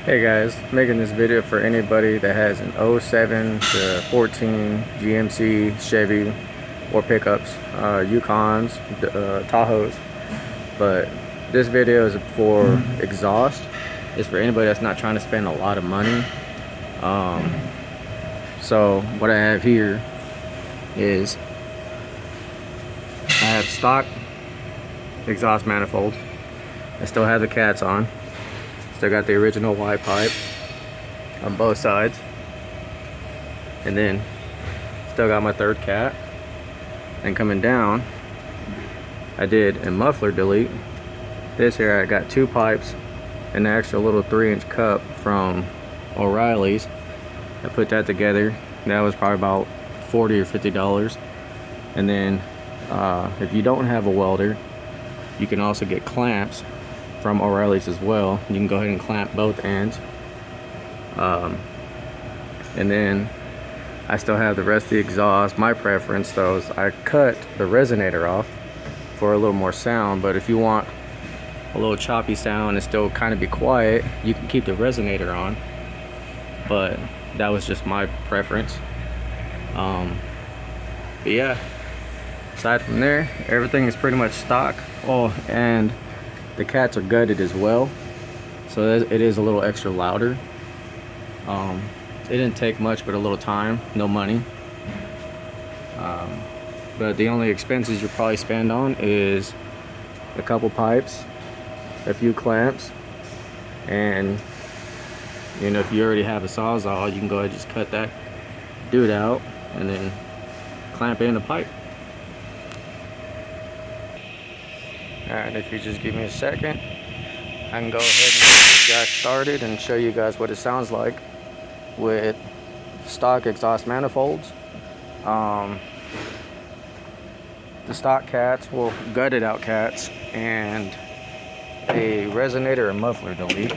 Hey guys, making this video for anybody that has an '07 to '14 GMC, Chevy, or pickups, Yukons, Tahoes. But this video is for exhaust. It's for anybody that's not trying to spend a lot of money. So what I have here is I have stock exhaust manifolds. I still have the cats on. Still got the original Y pipe on both sides, and then still got my third cat. And coming down, I did a muffler delete. This here, I got two pipes and an extra little 3-inch cup from O'Reilly's. I put that together. That was probably about $40 or $50. And then if you don't have a welder, you can also get clamps from O'Reilly's as well. You can go ahead and clamp both ends. And then I still have the rest of the exhaust. My preference though is I cut the resonator off for a little more sound, but if you want a little choppy sound and still kind of be quiet, you can keep the resonator on. But that was just my preference. But yeah, aside from there, everything is pretty much stock. Oh, and the cats are gutted as well, so it is a little extra louder. It didn't take much but a little time, no money. But the only expenses you'll probably spend on is a couple pipes, a few clamps, and you know, if you already have a sawzall, you can go ahead and just cut that dude out and then clamp in the pipe. Alright, if you just give me a second, I can go ahead and get you guys started and show you guys what it sounds like with stock exhaust manifolds. The stock cats, well, gutted out cats, and a resonator and muffler delete.